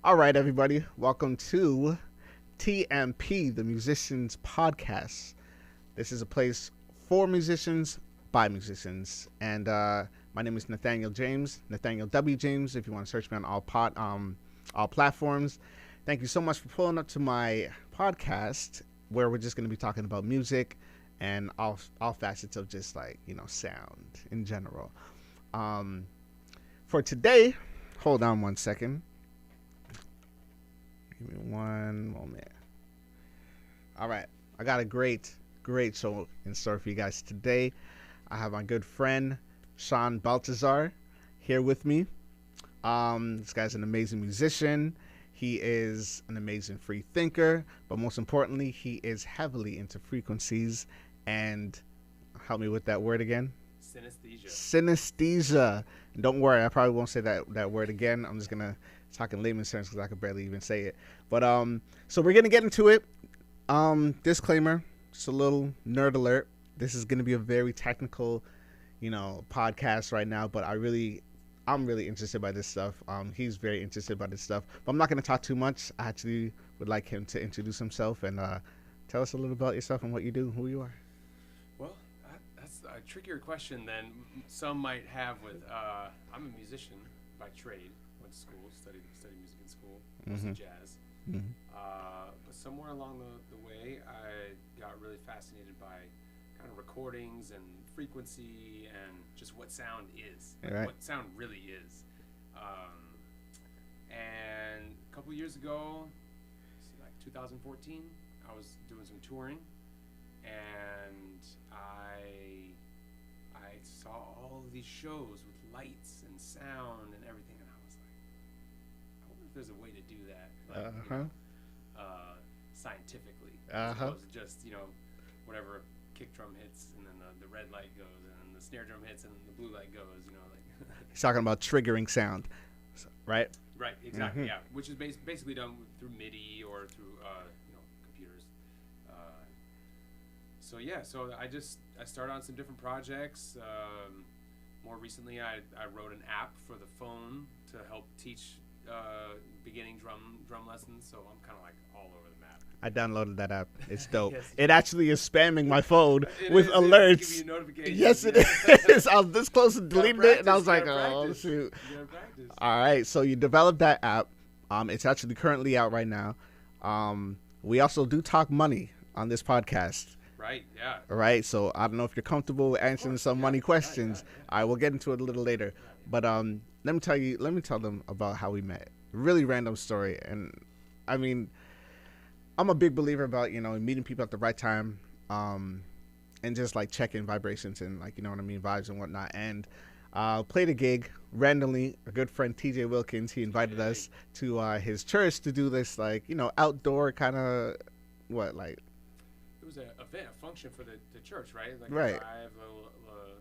All right, everybody. Welcome to TMP, the Musicians Podcast. This is a place for musicians, by musicians. And my name is Nathaniel James, Nathaniel W. James, if you want to search me on all platforms. Thank you so much for pulling up to my podcast, where we're just going to be talking about music and all facets of just sound in general. For today, hold on one second. Give me one moment. All right. I got a great show in store for you guys today. I have my good friend, Shawn Baltazor, here with me. This guy's an amazing musician. He is an amazing free thinker. But most importantly, he is heavily into frequencies. And help me with that word again. Synesthesia. And don't worry, I probably won't say that word again. I'm just going to talk in layman's terms because I could barely even say it. But so we're going to get into it. Disclaimer, just a little nerd alert. This is going to be a very technical, podcast right now. But I'm really interested by this stuff. He's very interested by this stuff. But I'm not going to talk too much. I actually would like him to introduce himself and tell us a little about yourself and what you do, who you are. Well, that's a trickier question than some might have with, I'm a musician by trade. Went to school, studied music in school, mostly jazz. Mm-hmm. But somewhere along the way, I got really fascinated by kind of recordings and frequency and just what sound is, what sound really is. And a couple years ago, like 2014, I was doing some touring, and I saw all of these shows with lights and sound and everything, and I was like, I wonder if there's a way to do that, scientifically, as opposed to just whatever kick drum hits and then the red light goes and the snare drum hits and the blue light goes. He's talking about triggering sound, right? Right, exactly. Yeah, which is basically done through MIDI or through computers. So I started on some different projects. More recently, I wrote an app for the phone to help teach beginning drum lessons. So I'm kind of like all over the map. I downloaded that app. It's dope. Yes. It actually is spamming my phone with is, alerts. Give you notifications. Yes, it is. I was this close to deleting it, and I was like, oh, shoot. All right, so you developed that app. It's actually currently out right now. We also do talk money on this podcast. Right, yeah. All right, so I don't know if you're comfortable with answering some money questions. Yeah. All right, we'll get into it a little later. But let me tell them about how we met. Really random story. And I mean, I'm a big believer about, meeting people at the right time, and just like checking vibrations and vibes and whatnot. And played a gig randomly. A good friend, TJ Wilkins, he invited us to his church to do this outdoor kind of It was a function for the church, right? Right.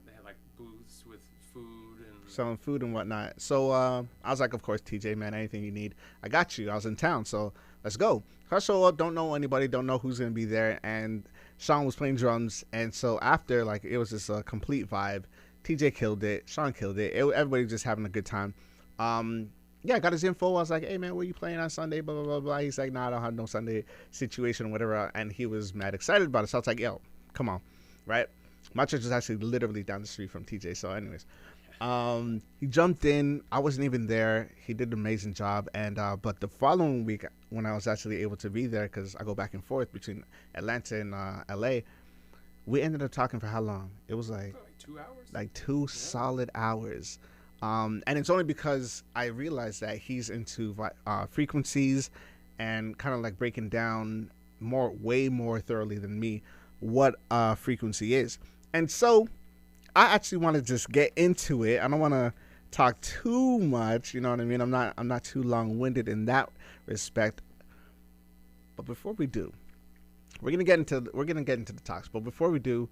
They had like booths with food and selling food and whatnot. So I was like, of course, TJ, man, anything you need, I got you. I was in town, so let's go. So I show up, don't know anybody, don't know who's gonna be there, and Shawn was playing drums, and so after it was just a complete vibe. TJ killed it, Shawn killed it. Everybody just having a good time. I got his info. I was like, hey, man, where you playing on Sunday? Blah, blah, blah, blah. He's like, nah, I don't have no Sunday situation or whatever. And he was mad excited about it. So I was like, yo, come on, right? My church is actually literally down the street from TJ. So anyways, he jumped in. I wasn't even there. He did an amazing job. And but the following week, when I was actually able to be there, because I go back and forth between Atlanta and LA, we ended up talking for how long? It was like 2 hours? Like 2 solid hours. And it's only because I realized that he's into frequencies and kind of like breaking down way more thoroughly than me what frequency is. And so I actually want to just get into it. I don't want to talk too much, you know what I mean? I'm not too long-winded in that respect. But before we do, we're gonna get into the talks. But before we do,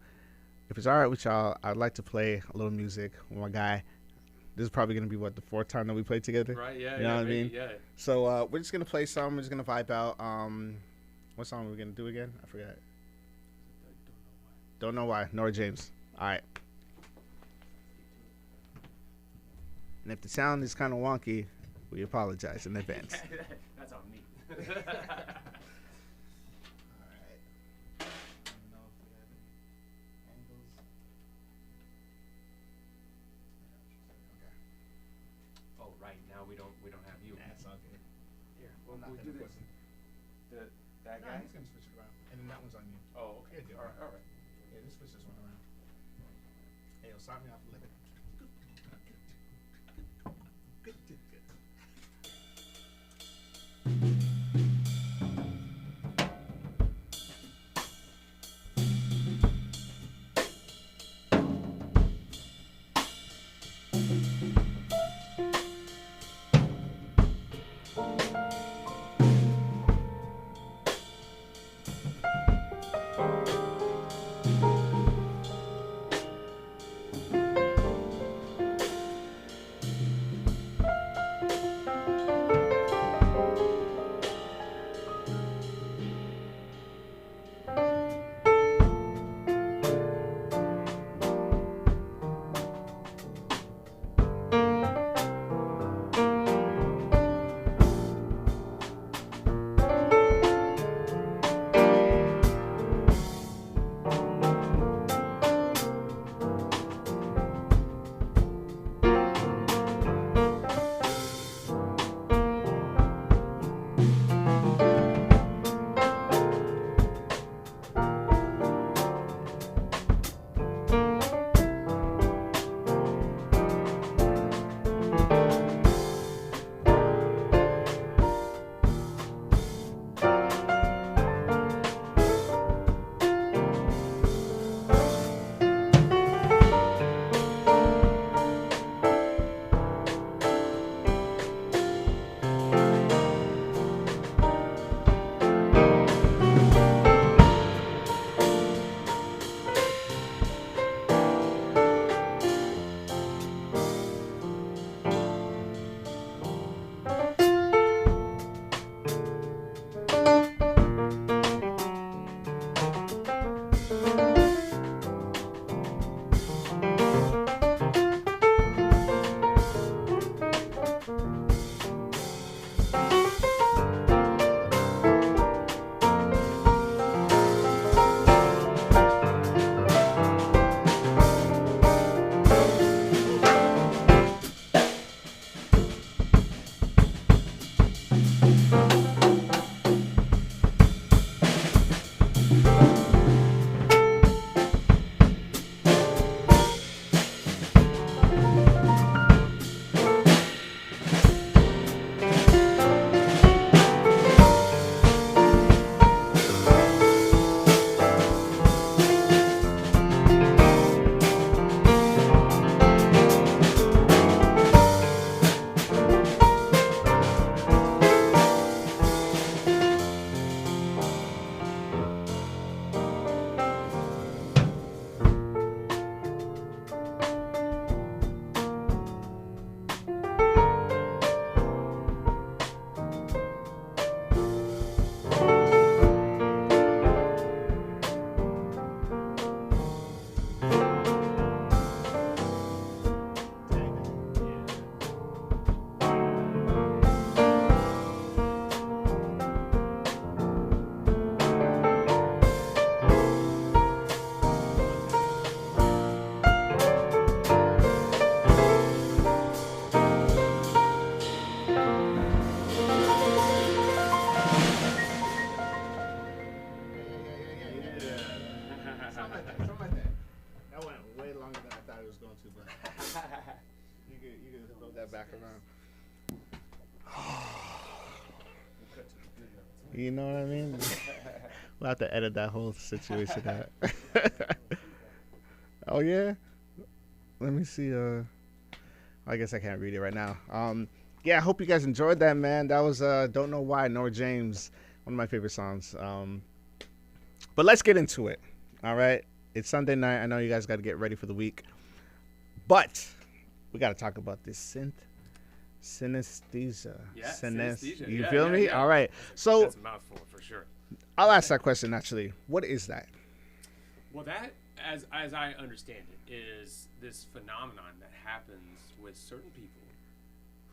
if it's all right with y'all, I'd like to play a little music with my guy. This is probably going to be, the fourth time that we played together? Right, yeah. You know what I mean? Yeah. So we're just going to play some. We're just going to vibe out. What song are we going to do again? I forgot. Don't Know Why. Nora James. All right. And if the sound is kind of wonky, We apologize in advance. That's on me. All right. I don't know if we have any angles. Okay. Oh, right. Now we don't have you. That's all good. Here, I'm not we'll gonna do put this. some- That Nah, guy. he's gonna switch it around, and then that one's on you. Oh, okay. Yeah, All right. All right. Yeah, just switch this one around. Hey, yo, start me off a little bit. Good. Back around. You know what I mean? We'll have to edit that whole situation out. Oh yeah? Let me see. I guess I can't read it right now. Yeah, I hope you guys enjoyed that, man. That was Don't Know Why, Nora James, one of my favorite songs. But let's get into it. All right? It's Sunday night. I know you guys got to get ready for the week. But we got to talk about this synth synesthesia. Yeah, synesthesia. You feel me? Yeah. All right. So that's a mouthful for sure. I'll ask that question actually. What is that? Well, that, as I understand it, is this phenomenon that happens with certain people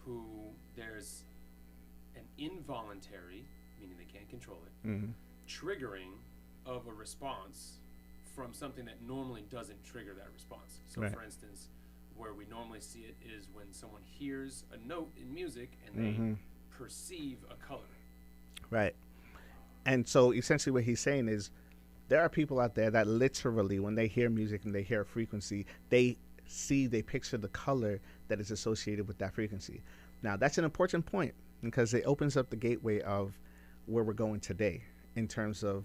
who there's an involuntary, meaning they can't control it, triggering of a response from something that normally doesn't trigger that response. So, for instance, where we normally see it is when someone hears a note in music and they perceive a color. Right. And so essentially what he's saying is there are people out there that literally, when they hear music and they hear a frequency, they picture the color that is associated with that frequency. Now, that's an important point because it opens up the gateway of where we're going today in terms of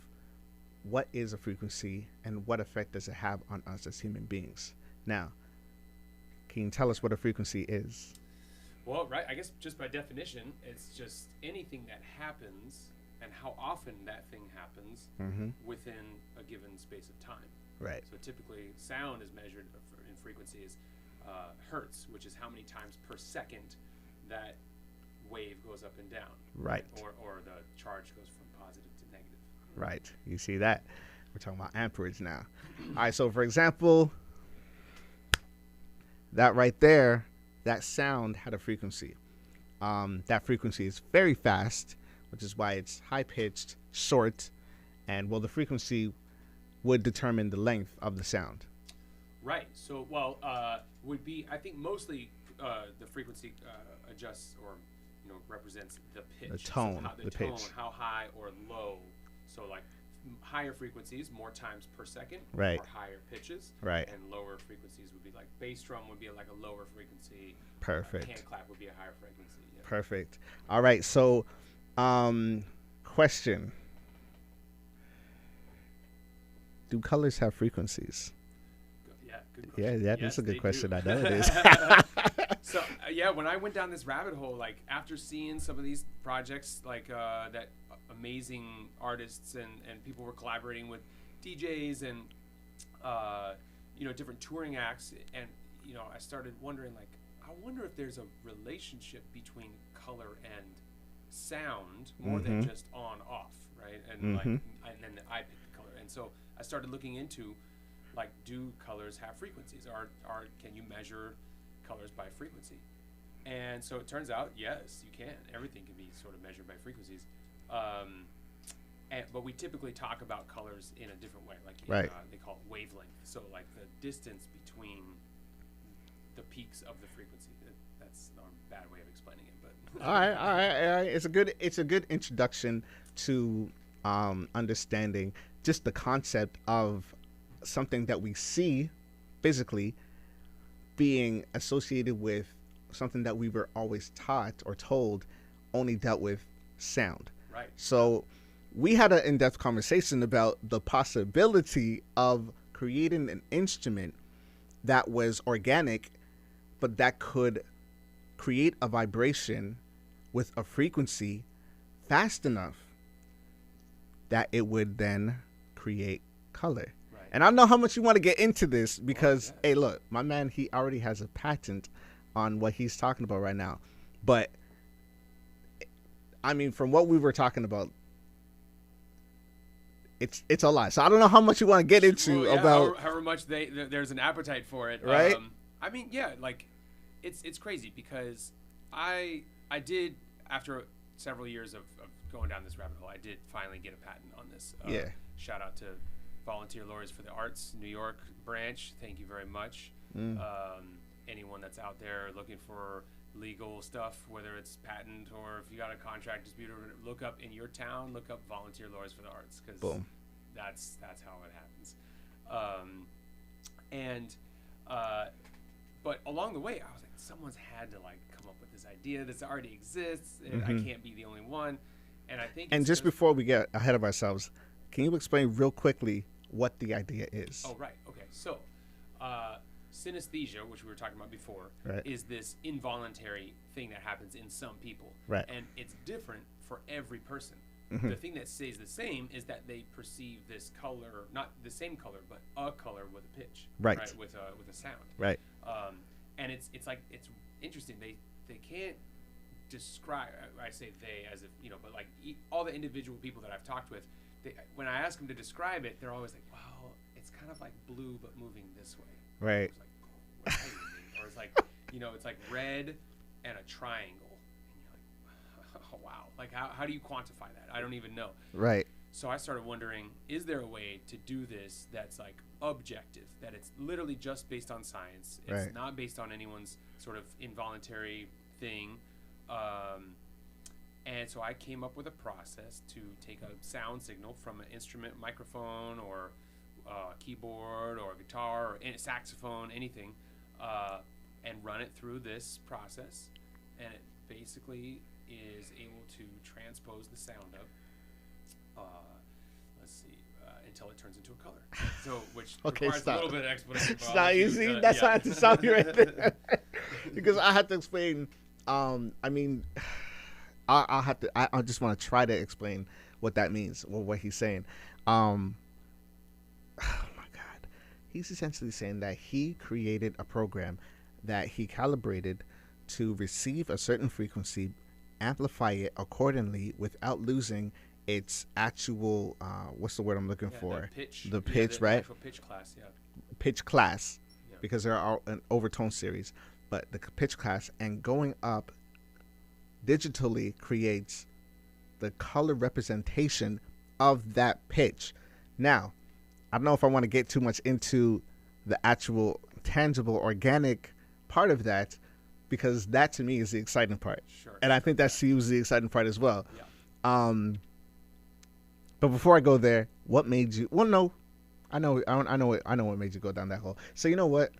what is a frequency and what effect does it have on us as human beings. Now, can you tell us what a frequency is? Well, right, I guess just by definition, it's just anything that happens and how often that thing happens within a given space of time. Right. So typically, sound is measured in frequencies, hertz, which is how many times per second that wave goes up and down. Right. Or the charge goes from positive to negative. Right. You see that? We're talking about amperage now. All right. So, for example, that right there, that sound had a frequency. That frequency is very fast, which is why it's high-pitched, short, and, well, the frequency would determine the length of the sound. Right. So, would be, I think mostly the frequency adjusts or, represents the pitch. The tone, so the tone, pitch. How high or low. So, like, higher frequencies, more times per second, right, or higher pitches. Right. And lower frequencies would be like bass drum would be like a lower frequency. Perfect. Hand clap would be a higher frequency. Yeah. Perfect. All right. So, question. Do colors have frequencies? Yeah, good question. Yeah, that's a good question. I know it is. So, when I went down this rabbit hole, like after seeing some of these projects, like that amazing artists and people were collaborating with DJs and, different touring acts. And, I started wondering, like, I wonder if there's a relationship between color and sound more than just on off, right? And and then I picked the color. And so I started looking into, like, do colors have frequencies? Or can you measure colors by frequency? And so it turns out, yes, you can. Everything can be sort of measured by frequencies. But we typically talk about colors in a different way, like they call it wavelength. So like the distance between the peaks of the frequency. That's a bad way of explaining it, but all right. It's a good introduction to understanding just the concept of something that we see physically being associated with something that we were always taught or told only dealt with sound. Right. So we had an in-depth conversation about the possibility of creating an instrument that was organic, but that could create a vibration with a frequency fast enough that it would then create color. Right. And I don't know how much you want to get into this because, hey, look, my man, he already has a patent on what he's talking about right now. But, I mean, from what we were talking about, it's a lot. So I don't know how much you want to get into about however much there's an appetite for it, right? I mean, yeah, like it's crazy because I did, after several years of going down this rabbit hole, I did finally get a patent on this. Shout out to Volunteer Lawyers for the Arts New York branch. Thank you very much. Anyone that's out there looking for legal stuff, whether it's patent or if you got a contract dispute, or look up in your town, look up Volunteer Lawyers for the Arts, because that's how it happens. But along the way, I was like, someone's had to like come up with this idea that already exists, and I can't be the only one. And I think. And just before we get ahead of ourselves, can you explain real quickly what the idea is? Oh, right. Okay. So, synesthesia, which we were talking about before, is this involuntary thing that happens in some people. Right. And it's different for every person. The thing that stays the same is that they perceive this color, not the same color, but a color with a pitch. Right. With a sound. Right. And it's interesting. They can't describe. I say they as if but like all the individual people that I've talked with, when I ask them to describe it, they're always like, "Well, it's kind of like blue but moving this way." Right. It's like, what do you mean? Or it's like, it's like red and a triangle. And you're like, oh, wow. Like, how do you quantify that? I don't even know. Right. So I started wondering, is there a way to do this that's like objective, that it's literally just based on science? It's Right. not based on anyone's sort of involuntary thing. And so I came up with a process to take a sound signal from an instrument, microphone, or keyboard, or guitar, or a saxophone, anything, and run it through this process. And it basically is able to transpose the sound of, until it turns into a color. So, which requires a little bit of explanation. It's not easy. That's why I had to stop you right there. Because I had to explain. I mean, I'll have to. I just want to try to explain what that means, or what he's saying. Oh my God, he's essentially saying that he created a program that he calibrated to receive a certain frequency, amplify it accordingly without losing its actual what's the word I'm looking for? The pitch, right? Actual pitch class, yeah. Pitch class, because there are an Overtone series, but the pitch class, and going up digitally creates the color representation of that pitch. Now, I don't know if I want to get too much into the actual tangible organic part of that, because that to me is the exciting part. Sure. And I think that's the exciting part as well. Yeah. But before I go there, what made you? Well, no, I know what made you go down that hole. So you know what?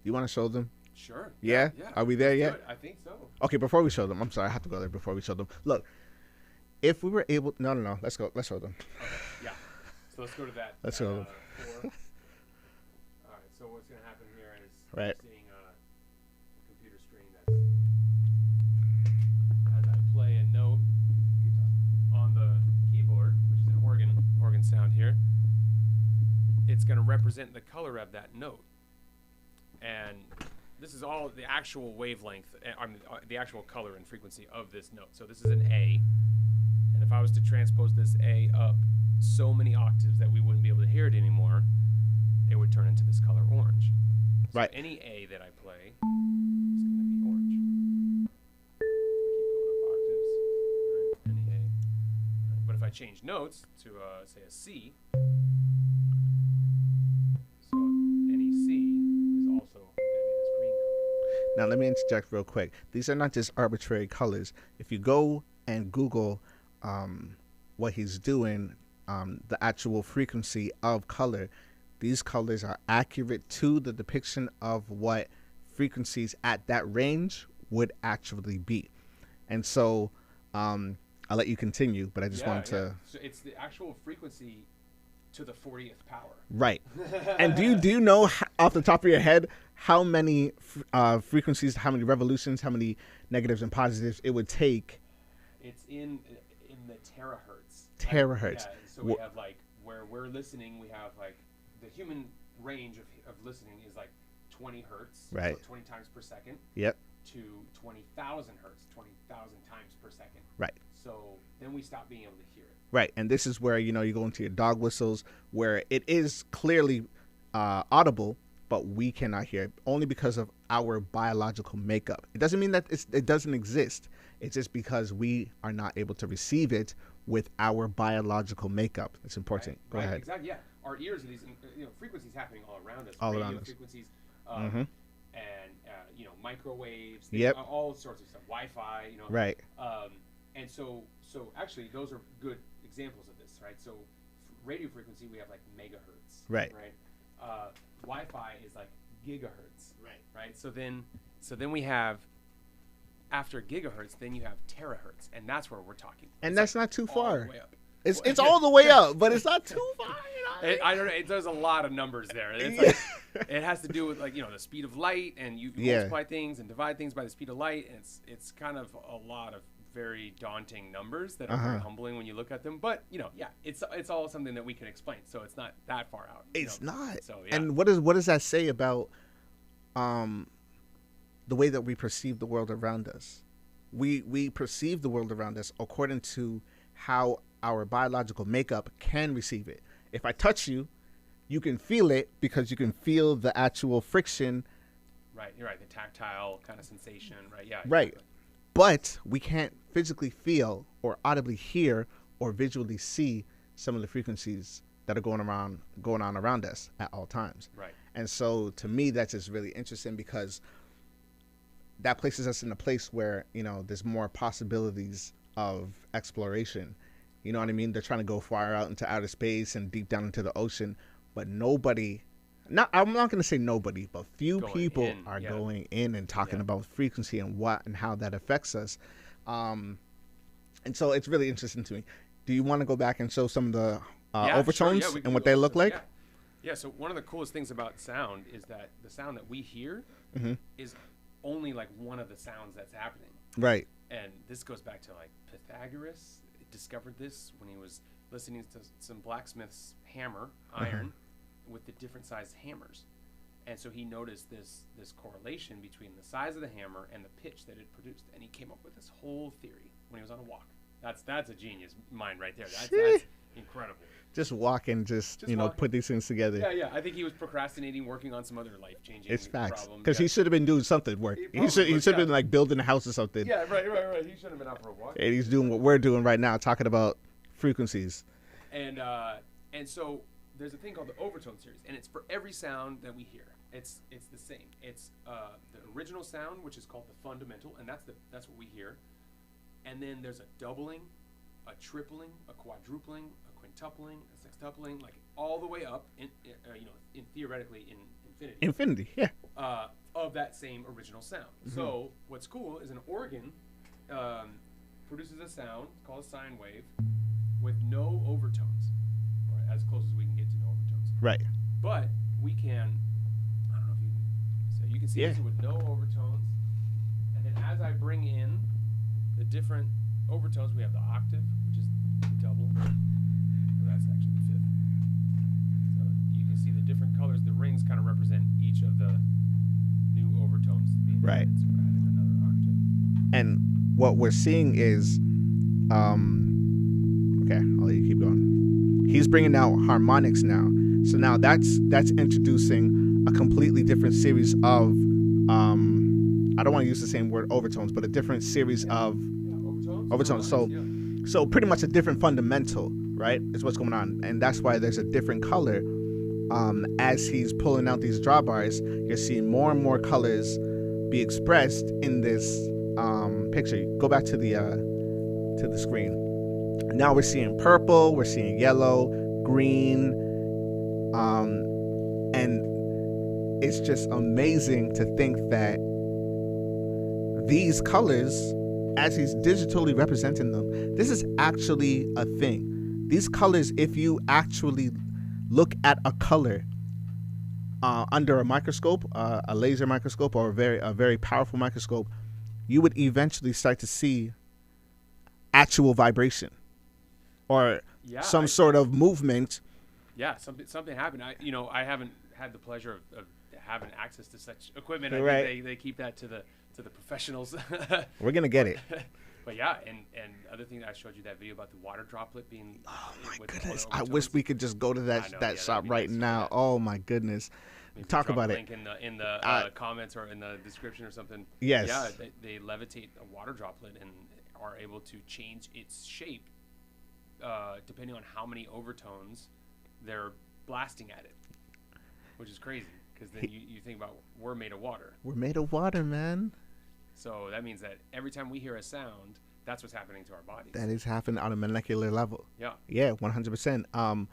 You want to show them? Sure. Yeah? Are we there yet? Good. I think so. Okay, before we show them, I'm sorry, I have to go there before we show them. Look, if we were able, no, let's go. Let's show them. Okay. Yeah. So let's go to that. Let's show them. All right. So what's going to happen here is Right. seeing a computer screen that's as I play a note on the keyboard, which is an organ sound here. It's going to represent the color of that note, and this is all the actual wavelength, the actual color and frequency of this note. So this is an A, and if I was to transpose this A up so many octaves that we wouldn't be able to hear it anymore, it would turn into this color orange. So Right. any A that I play is going to be orange. I keep going up octaves. Right. Any A. Right. But if I change notes to say a C, so any C is also going to be this green color. Now let me interject real quick. These are not just arbitrary colors. If you go and Google what he's doing, the actual frequency of color, these colors are accurate to the depiction of what frequencies at that range would actually be. And so I'll let you continue, but I just wanted to... So it's the actual frequency to the 40th power. Right. And do you know off the top of your head how many frequencies, how many revolutions, how many negatives and positives it would take? It's in the terahertz. Terahertz. Yeah, so we have like where we're listening, we have like the human range of listening is like 20 hertz, right? So 20 times per second. Yep. To 20,000 hertz, 20,000 times per second. Right. So then we stop being able to hear it. Right, and this is where you go into your dog whistles, where it is clearly audible, but we cannot hear it only because of our biological makeup. It doesn't mean that it doesn't exist. It's just because we are not able to receive it with our biological makeup. It's important. Right, Go right, ahead. Exactly. Yeah, our ears are these frequencies happening all around us. All radio around us. Frequencies, Mhm. and microwaves. Yep. All sorts of stuff. Wi-Fi. Right. And so actually, those are good examples of this, right? So radio frequency, we have like megahertz. Right. Right. Wi-Fi is like gigahertz. Right. Right. So then we have, after gigahertz, then you have terahertz, and that's where we're talking. And It's that's like not too all the far. way up. It's all the way up, but it's not too far. I don't know. There's a lot of numbers there. It's like, it has to do with the speed of light, and you multiply things and divide things by the speed of light, and it's kind of a lot of very daunting numbers that are very humbling when you look at them. But it's all something that we can explain, so it's not that far out. It's not. So And what does that say about the way that we perceive the world around us? We perceive the world around us according to how our biological makeup can receive it. If I touch you, you can feel it because you can feel the actual friction Right. You're right. The tactile kind of sensation. Right. Yeah. Right. Exactly. But we can't physically feel or audibly hear or visually see some of the frequencies that are going on around us at all times. Right. And so to me, that's just really interesting because that places us in a place where, there's more possibilities of exploration. You know what I mean? They're trying to go far out into outer space and deep down into the ocean, but I'm not going to say nobody, but few people are going in and talking about frequency and what and how that affects us. And so it's really interesting to me. Do you want to go back and show some of the overtones and what they look like? Yeah, so one of the coolest things about sound is that the sound that we hear is only like one of the sounds that's happening. Right. And this goes back to like Pythagoras discovered this when he was listening to some blacksmith's iron with the different sized hammers. And so he noticed this correlation between the size of the hammer and the pitch that it produced. And he came up with this whole theory when he was on a walk. That's a genius mind right there. That's incredible. Just walk and just put these things together. Yeah. I think he was procrastinating, working on some other life-changing It's facts. problem. Because he should have been doing something work. He should have been like building a house or something. Yeah, right. He should have been out for a walk. And he's doing what we're doing right now, talking about frequencies. And so there's a thing called the Overtone Series, and it's for every sound that we hear. It's the same. It's the original sound, which is called the fundamental, and that's what we hear. And then there's a doubling, a tripling, a quadrupling, a quintupling, a sextupling, like all the way up in theoretically in infinity. Infinity, yeah. Of that same original sound. Mm-hmm. So what's cool is an organ produces a sound called a sine wave with no overtones, or as close as we can get to no overtones. Right. But we can, I don't know if you can, so you can see this with no overtones. And then as I bring in the different overtones, we have the octave, which is the double. So that's actually the fifth. So you can see the different colors. The rings kind of represent each of the new overtones being right. added. So we're adding another octave. And what we're seeing is, okay, I'll let you keep going. He's bringing out harmonics now. So now that's introducing a completely different series of, I don't want to use the same word overtones, but a different series of overtones. So pretty much a different fundamental, right, is what's going on. And that's why there's a different color. As he's pulling out these drawbars, you're seeing more and more colors be expressed in this picture. Go back to the screen. Now we're seeing purple, we're seeing yellow, green, and it's just amazing to think that these colors, as he's digitally representing them, this is actually a thing. These colors, if you actually look at a color under a microscope, a laser microscope, or a very powerful microscope, you would eventually start to see actual vibration or some sort of movement. Yeah, something happened. I haven't had the pleasure of having access to such equipment. I think they keep that to the professionals. We're gonna get it. But yeah, and other thing, I showed you that video about the water droplet being. Oh my goodness! I wish we could just go to that shop right now. Oh my goodness! Maybe talk about it. Link in the comments or in the description or something. Yes. Yeah, they levitate a water droplet and are able to change its shape depending on how many overtones they're blasting at it, which is crazy because then you think about we're made of water. We're made of water, man. So that means that every time we hear a sound, that's what's happening to our bodies. That is happening on a molecular level. Yeah. Yeah, 100%.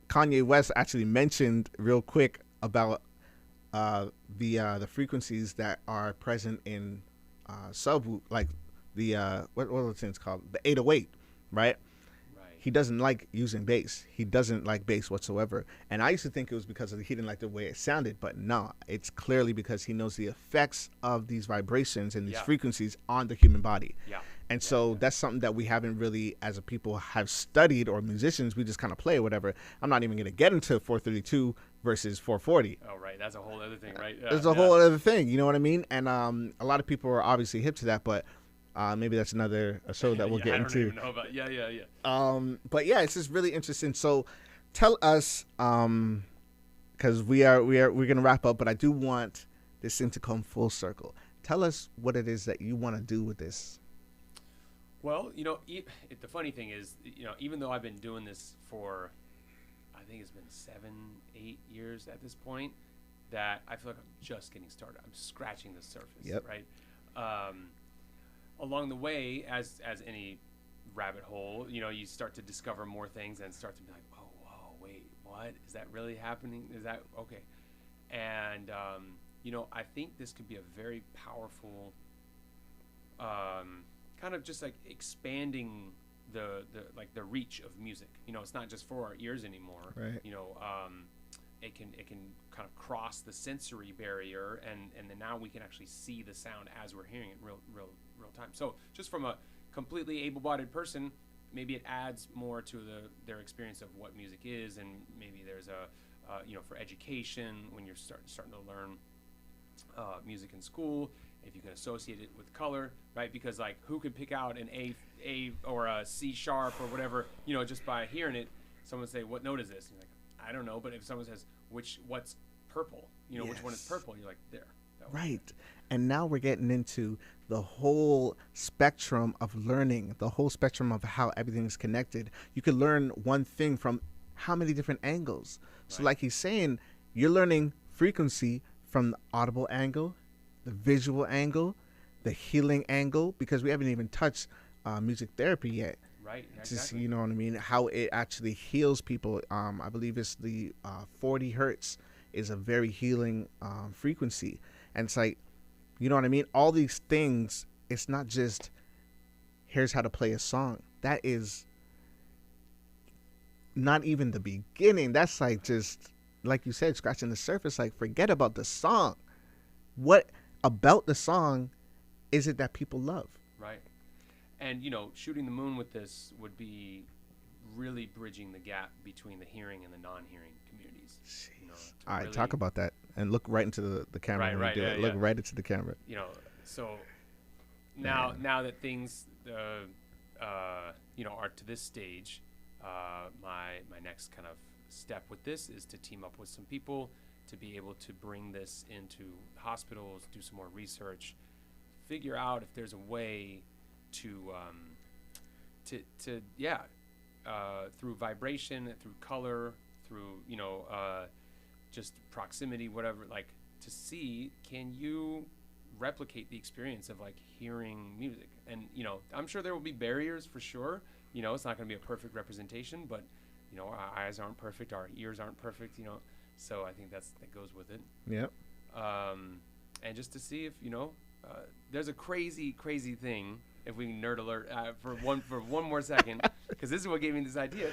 Kanye West actually mentioned real quick about the frequencies that are present in like the what are the things called? The 808, right? He doesn't like using bass. He doesn't like bass whatsoever. And I used to think it was because he didn't like the way it sounded, but no, it's clearly because he knows the effects of these vibrations and these frequencies on the human body. Yeah. And so that's something that we haven't really, as a people, have studied, or musicians, we just kind of play or whatever. I'm not even going to get into 432 versus 440. Oh, right. That's a whole other thing, right? There's a whole other thing, you know what I mean? And a lot of people are obviously hip to that, but maybe that's another show that we'll get into. I don't even know about. Yeah. But yeah, it's just really interesting. So, tell us, because we're gonna wrap up, but I do want this seemed to come full circle. Tell us what it is that you want to do with this. Well, the funny thing is, even though I've been doing this for, I think it's been 7-8 years at this point, that I feel like I'm just getting started. I'm scratching the surface, Yep. right? Along the way, as any rabbit hole, you start to discover more things and start to be like, oh, whoa, wait, what? Is that really happening? Is that okay? And, I think this could be a very powerful, kind of just like expanding the reach of music. It's not just for our ears anymore. Right. It can kind of cross the sensory barrier, and then now we can actually see the sound as we're hearing it in real time. So just from a completely able-bodied person, maybe it adds more to their experience of what music is, and maybe there's for education, when you're starting to learn music in school, if you can associate it with color, right? Because like, who could pick out an A or a C sharp or whatever, just by hearing it? Someone say, what note is this? And you're like, I don't know. But if someone says, what's purple? Which one is purple? You're like, there. Right. And now we're getting into the whole spectrum of learning, the whole spectrum of how everything's connected. You could learn one thing from how many different angles. So Right. like he's saying, you're learning frequency from the audible angle, the visual angle, the healing angle, because we haven't even touched music therapy yet. Right. To Exactly. see, you know what I mean, how it actually heals people. I believe it's the 40 hertz is a very healing frequency. And it's like, you know what I mean? All these things, it's not just, here's how to play a song. That is not even the beginning. That's like just, like you said, scratching the surface. Like, forget about the song. What about the song is it that people love? Right. And, shooting the moon with this would be really bridging the gap between the hearing and the non-hearing communities. All right, talk about that and look right into the camera. Right, when right, you do yeah, it. Look yeah. right into the camera. So now that things, are to this stage, my next kind of step with this is to team up with some people to be able to bring this into hospitals, do some more research, figure out if there's a way to through vibration, through color, through just proximity, whatever, like, to see, can you replicate the experience of like hearing music? And I'm sure there will be barriers for sure. It's not going to be a perfect representation, but our eyes aren't perfect, our ears aren't perfect, so I think that goes with it. Yep. And just to see if there's a crazy thing, if we can nerd alert for one more second, because this is what gave me this idea.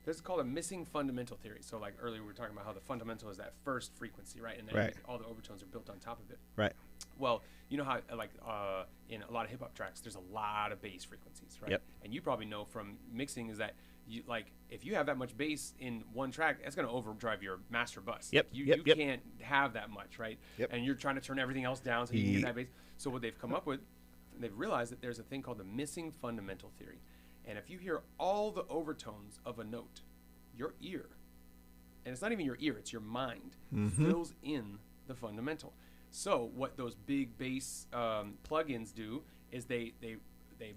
There's called a missing fundamental theory. So like earlier we were talking about how the fundamental is that first frequency, right? And then Right. all the overtones are built on top of it. Right. Well, you know how in a lot of hip hop tracks there's a lot of bass frequencies, right? Yep. And you probably know from mixing is that you, like, if you have that much bass in one track, that's going to overdrive your master bus. Yep. You Yep. Yep. can't have that much, right? Yep. And you're trying to turn everything else down so you can Ye- get that bass. So what they've come up with, they've realized that there's a thing called the missing fundamental theory. And if you hear all the overtones of a note, your ear, and it's not even your ear, it's your mind, fills in the fundamental. So what those big bass plugins do is they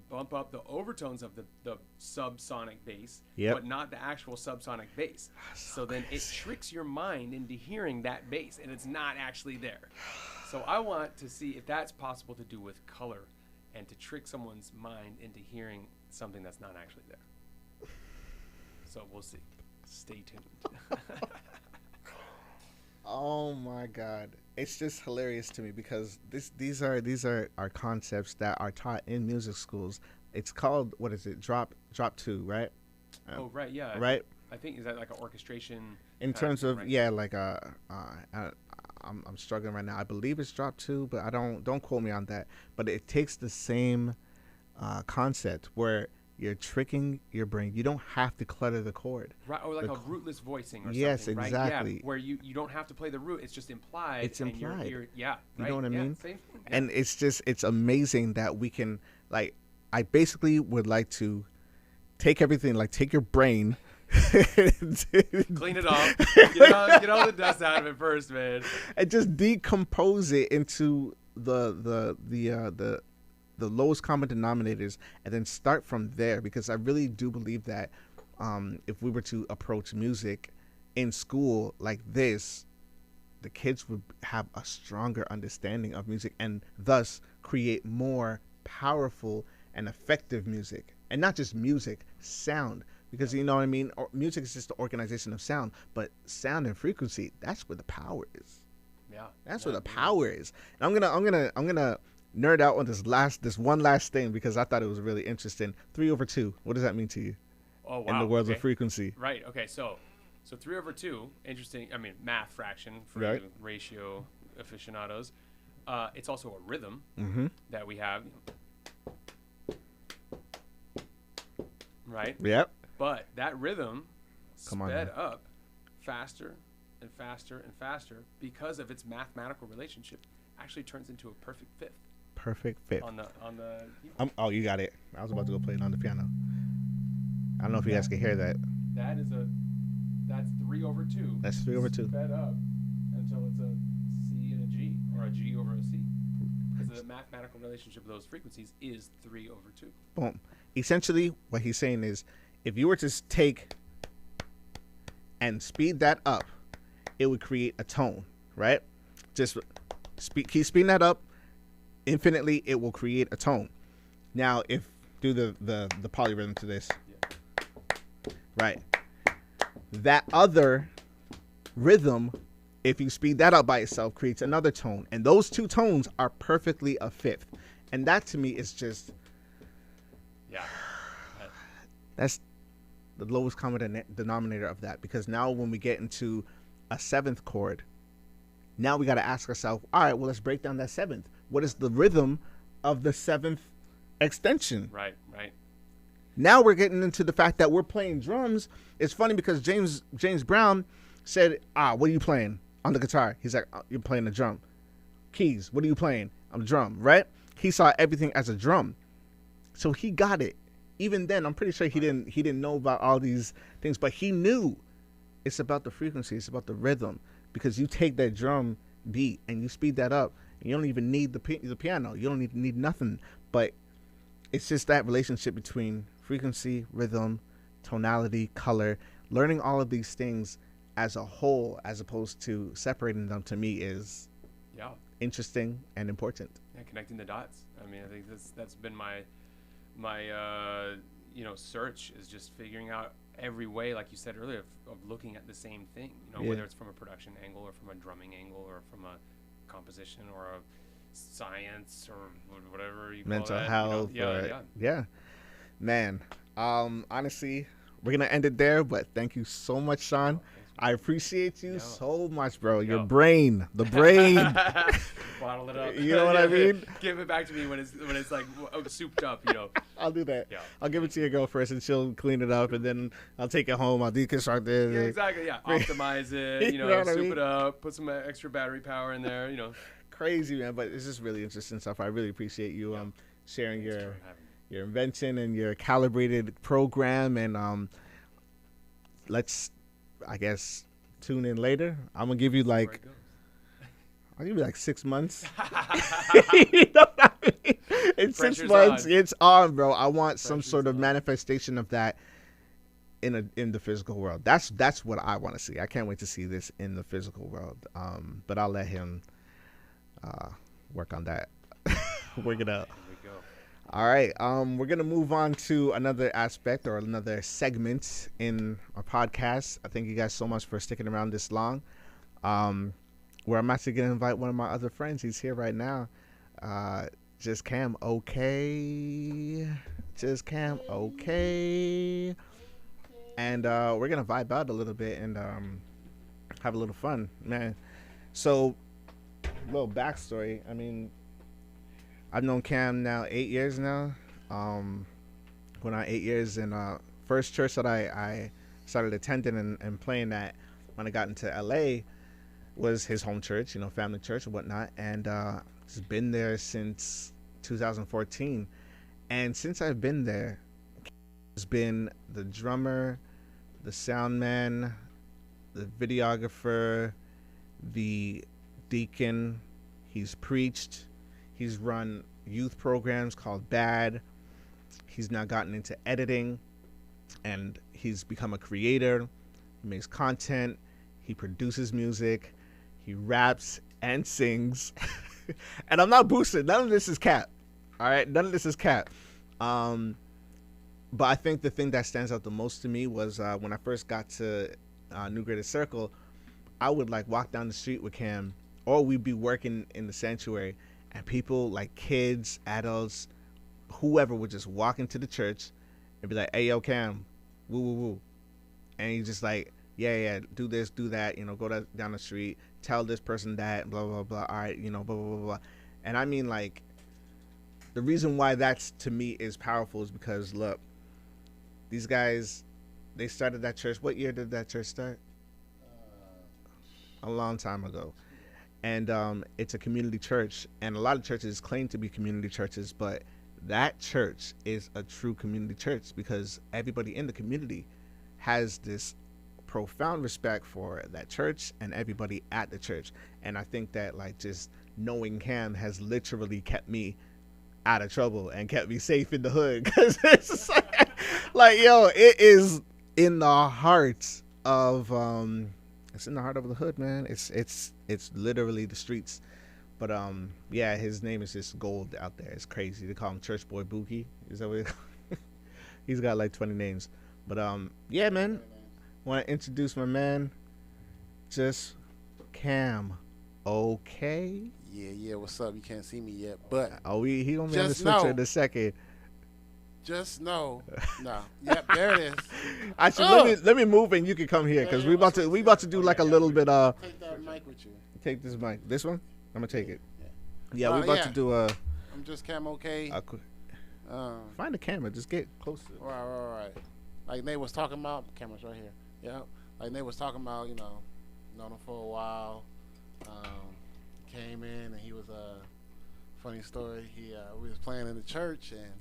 bump up the overtones of the subsonic bass, Yep. but not the actual subsonic bass. So then it tricks your mind into hearing that bass, and it's not actually there. So I want to see if that's possible to do with color, and to trick someone's mind into hearing something that's not actually there. So we'll see. Stay tuned. Oh my God, it's just hilarious to me because these are our concepts that are taught in music schools. It's called, what is it? Drop 2, right? Oh, right, yeah. Right. I think, is that like an orchestration? In kind terms of right? yeah, like I'm struggling right now. I believe it's drop 2, but I don't quote me on that. But it takes the same concept where you're tricking your brain. You don't have to clutter the chord. Right, or like the a rootless voicing or Yes, something, right? exactly. Yeah, where you don't have to play the root, it's just implied. It's and implied. Yeah, You right? know what I Yeah, mean? same thing. Yeah. And it's amazing that we can, like, I basically would like to take everything, like take your brain, Clean it off. Get all the dust out of it first, man. And just decompose it into the lowest common denominators, and then start from there. Because I really do believe that if we were to approach music in school like this, the kids would have a stronger understanding of music, and thus create more powerful and effective music. And not just music, sound. Because you know what I mean? Music is just the organization of sound, but sound and frequency, that's where the power is. Yeah. That's where the power is. And I'm gonna nerd out on this one last thing, because I thought it was really interesting. 3/2. What does that mean to you? Oh, wow. In the world of frequency. Right. Okay. So 3/2, interesting. I mean, math fraction for right. you ratio aficionados. It's also a rhythm that we have. Right? Yep. But that rhythm sped on, up faster and faster and faster because of its mathematical relationship. Actually turns into a perfect fifth. Perfect fifth. On the oh, you got it. I was about to go play it on the piano. I don't know if you guys can hear that. That's 3/2. That's 3/2. Sped up until it's a C and a G, or a G over a C. Because the mathematical relationship of those frequencies is 3/2. Boom. Essentially, what he's saying is, if you were to take and speed that up, it would create a tone, right? Just keep speeding that up infinitely, it will create a tone. Now, if do the polyrhythm to this, right? That other rhythm, if you speed that up by itself, creates another tone, and those two tones are perfectly a fifth. And that to me is just, that's the lowest common denominator of that. Because now when we get into a seventh chord, now we got to ask ourselves, all right, well, let's break down that seventh. What is the rhythm of the seventh extension? Right. Now we're getting into the fact that we're playing drums. It's funny because James Brown said, what are you playing on the guitar? He's like, you're playing the drum. Keys, what are you playing? I'm a drum, right? He saw everything as a drum. So he got it. Even then, I'm pretty sure he didn't know about all these things, but he knew it's about the frequency, it's about the rhythm. Because you take that drum beat and you speed that up, and you don't even need the piano. You don't need nothing. But it's just that relationship between frequency, rhythm, tonality, color. Learning all of these things as a whole, as opposed to separating them, to me is interesting and important. Yeah, connecting the dots. I mean, I think that's been my search, is just figuring out every way, like you said earlier, of looking at the same thing. Whether it's from a production angle, or from a drumming angle, or from a composition, or a science, or whatever you call mental that. health. Yeah. Man, honestly, we're gonna end it there. But thank you so much, Shawn. I appreciate you so much, bro. Your brain, the brain. Bottle it up. You know what I mean? Give it back to me when it's like souped up. I'll do that. Yeah. I'll give it to your girl first, and she'll clean it up, and then I'll take it home. I'll deconstruct it. Yeah, exactly. Yeah, optimize it. You know soup it up. Put some extra battery power in there. Crazy, man. But it's just really interesting stuff. I really appreciate you sharing your invention and your calibrated program. And let's, I guess, tune in later. I'm gonna give you I'll give you 6 months. You know what I mean? In 6 months, it's on, bro. I want some sort of manifestation of that in the physical world. That's what I want to see. I can't wait to see this in the physical world. But I'll let him work on that. Work it out. All right. We're gonna move on to another aspect, or another segment in our podcast. I thank you guys so much for sticking around this long. Where I'm actually gonna invite one of my other friends. He's here right now. Just Cam, okay. And we're gonna vibe out a little bit and have a little fun, man. So, little backstory. I mean, I've known Cam now 8 years now. Going on 8 years, and first church that I started attending and playing at when I got into LA was his home church, family church and whatnot. And he's been there since 2014. And since I've been there, he's been the drummer, the sound man, the videographer, the deacon. He's preached. He's run youth programs called BAD. He's now gotten into editing, and he's become a creator. He makes content. He produces music. He raps and sings. And I'm not boosting. None of this is cap. All right? None of this is cap. But I think the thing that stands out the most to me was when I first got to New Greatest Circle, I would like walk down the street with Cam, or we'd be working in the sanctuary, and people like kids, adults, whoever would just walk into the church and be like, "Hey, yo, Cam, woo, woo, woo," and he's just like, "Yeah, do this, do that, go down the street, tell this person that, blah, blah, blah, all right, blah, blah, blah, blah." And I mean, like, the reason why that's to me is powerful is because, look, these guys, they started that church. What year did that church start? A long time ago. And it's a community church. And a lot of churches claim to be community churches, but that church is a true community church because everybody in the community has this profound respect for that church and everybody at the church. And I think that, like, just knowing Cam has literally kept me out of trouble and kept me safe in the hood, because it's just like, yo, it is in the heart of it's in the heart of the hood, man. It's literally the streets. But yeah, his name is just gold out there. It's crazy. They call him Church Boy Buki. Is that what they call him? He's got like 20 names. But yeah, man, want to introduce my man, just Cam. Okay. Yeah, what's up? You can't see me yet, but he gonna be on the switcher in a second. Just know, no, yep, there it is. Actually, let me move and you can come here, because we about to do like a little bit. Take that mic with you. Take this mic. This one? I'm gonna take it. Yeah, we about to do a. I'm just Cam. Okay. Find the camera. Just get closer. Right. Like Nate was talking about. The camera's right here. Yeah. Like Nate was talking about. Known him for a while. Came in and he was funny story. We was playing in the church, and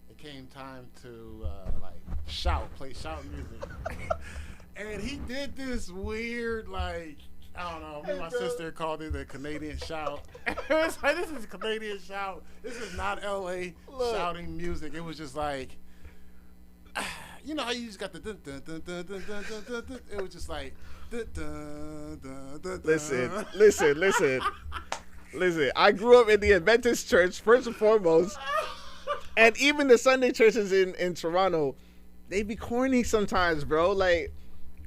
it came time to play shout music, and he did this weird, like, I don't know. Me and my sister called it the Canadian shout. It's like, this is Canadian shout. This is not LA shouting music. It was just like, you know how you just got the dun dun dun dun dun dun dun dun dun. It was just like dun dun dun dun. Listen. I grew up in the Adventist church first and foremost, and even the Sunday churches in Toronto, they be corny sometimes, bro. Like,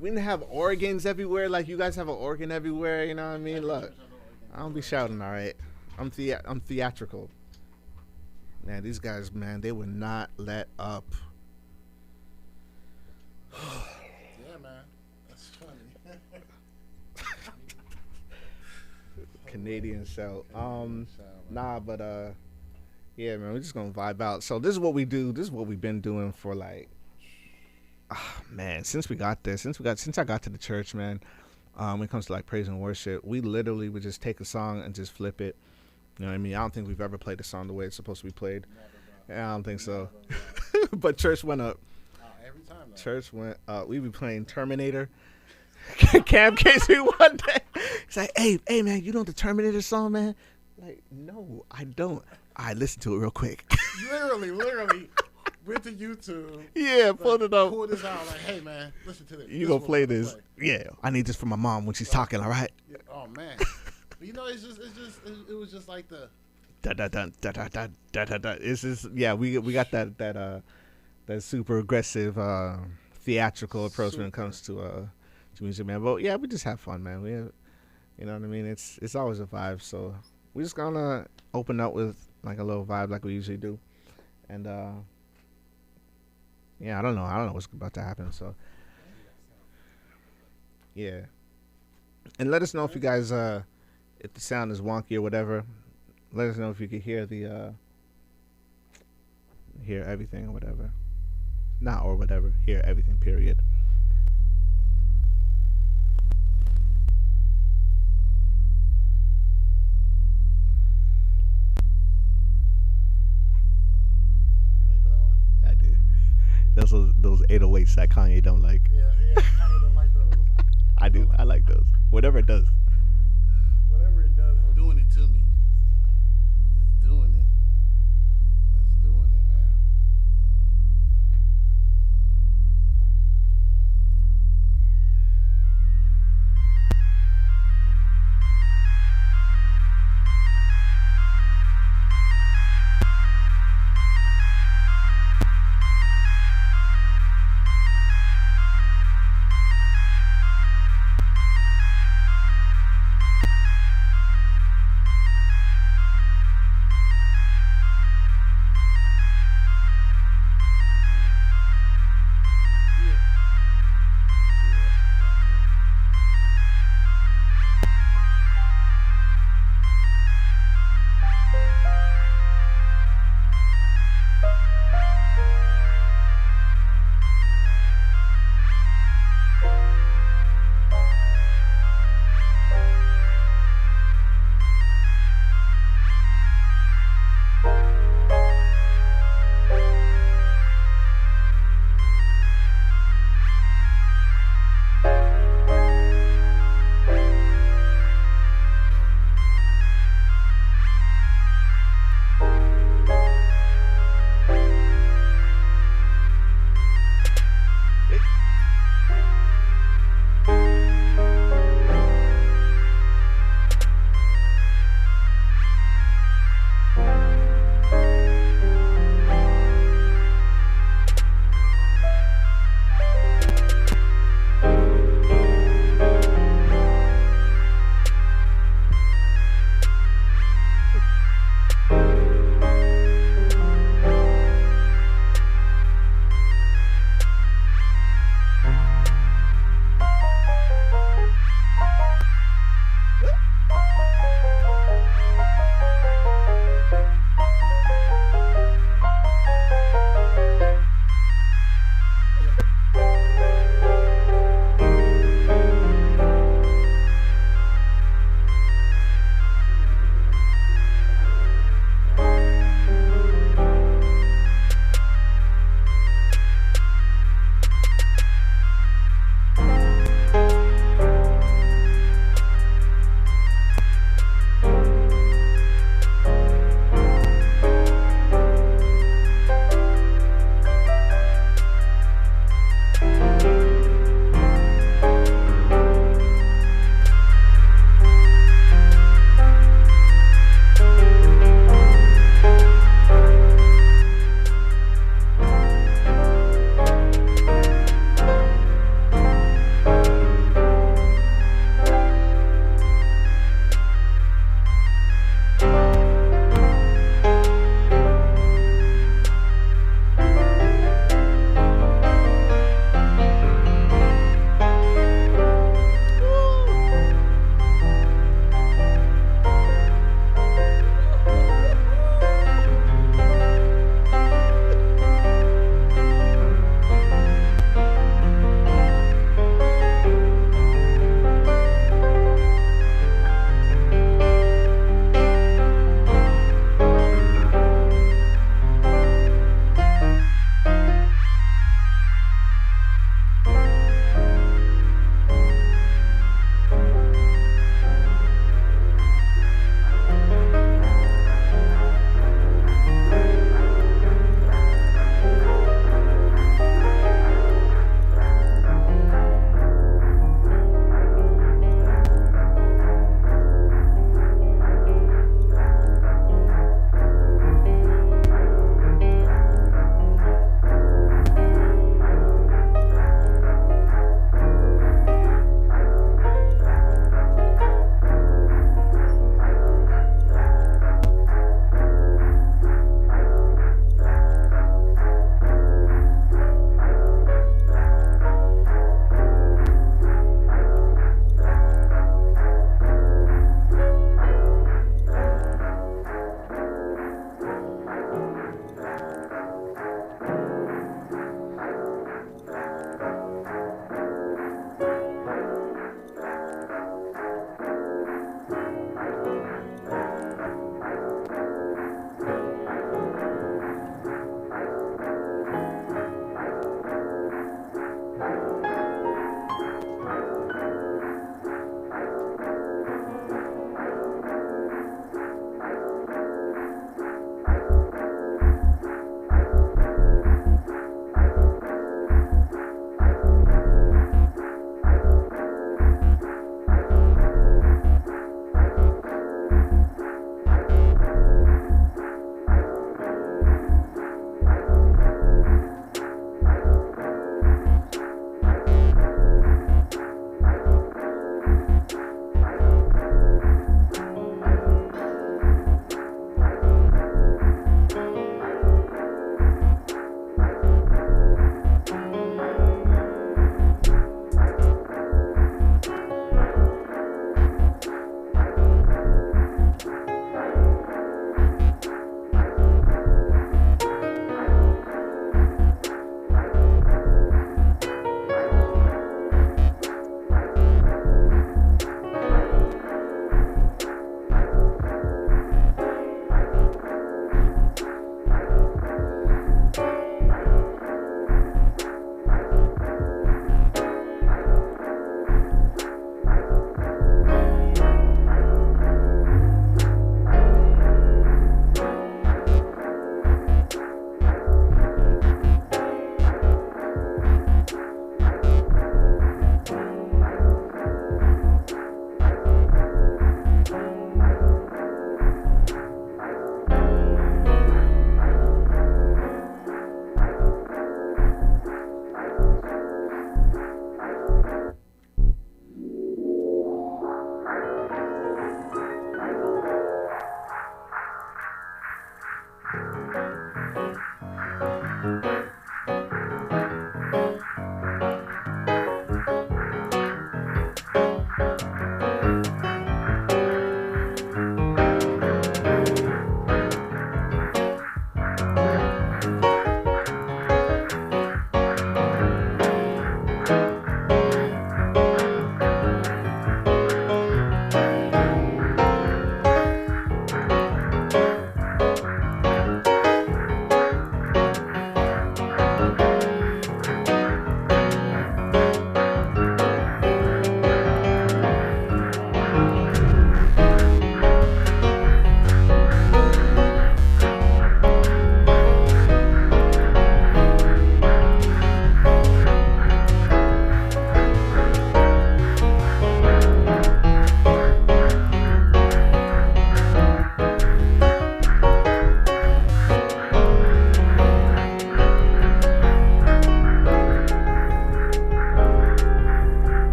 we didn't have organs everywhere. Like, you guys have an organ everywhere. You know what I mean? Look, I don't be shouting. All right, I'm theatrical. Man, these guys, man, they would not let up. Yeah, man, that's funny. Canadian shout. Nah, but yeah, man, we're just gonna vibe out. So this is what we do. This is what we've been doing for like, man, since I got to the church, man. When it comes to like praise and worship, we literally would just take a song and just flip it. You know what I mean? I don't think we've ever played a song the way it's supposed to be played. Yeah, I don't think so. But church went up. Every time, though. Church went up. We be playing Terminator. Cam came to me one day. He's like, hey, man, you know the Terminator song, man? Like, no, I don't. I listened to it real quick. Literally went to YouTube. Yeah, pulled it up. Pulled this out. Like, hey, man, listen to this. You gonna play this? Yeah, I need this for my mom when she's talking. All right. Yeah. Oh man. It was just like the. Da da da da da da da da da. It's just, yeah, we got that super aggressive theatrical approach when it comes to music, man. But yeah, we just have fun, man. You know what I mean? It's always a vibe. So we're just gonna open up with like a little vibe like we usually do, and yeah, I don't know what's about to happen. So yeah, and let us know if you guys if the sound is wonky or whatever. Let us know if you can hear hear everything or whatever. Not or whatever. Hear everything, period. I do. loves those 808s that Kanye don't like. Yeah, yeah. I don't like those. I do. I like those. Whatever it does. Whatever it does, it's doing it to me. It's doing it. It's doing it, man.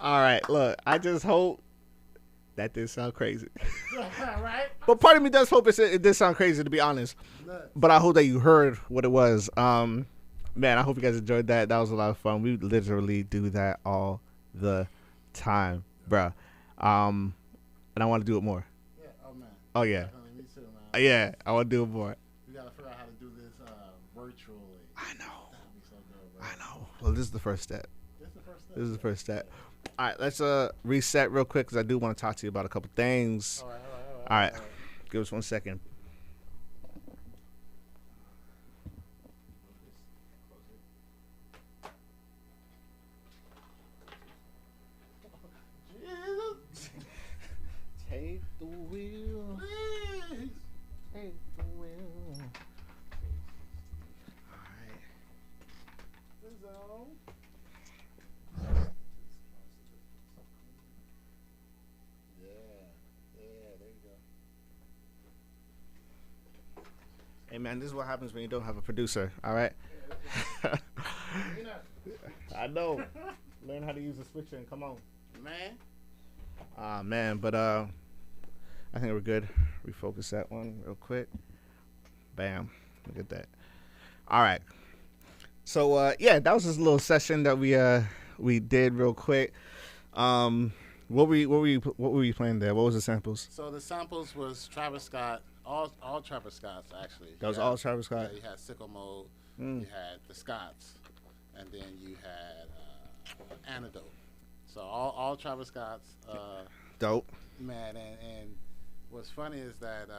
All right, look, I just hope that did sound crazy. Right? But part of me does hope it did sound crazy, to be honest. But I hope that you heard what it was. Man, I hope you guys enjoyed that. That was a lot of fun. We literally do that all the time, bruh. And I want to do it more. Yeah. Oh man. Oh yeah. Definitely, me too, man. Yeah, I want to do it more. We gotta figure out how to do this virtually. I know. That'd be so good, bro. I know. Well, this is the first step. This is the first step. This is the first step. All right, let's reset real quick because I do want to talk to you about a couple things. All right. Give us 1 second. Take the wheel. Please. Take the wheel. All right. There you go. Hey man, this is what happens when you don't have a producer. All right. I know. Learn how to use the switcher and come on. Man. Man, but I think we're good. Refocus that one real quick. Bam. Look at that. All right. So yeah, that was this little session that we did real quick. What were you playing there? What was the samples? So the samples was Travis Scott, all Travis Scotts actually. That was all Travis Scott. Yeah, you had Sicko Mode, you had the Scotts, and then you had Antidote. So all Travis Scotts. Dope. Man, and what's funny is that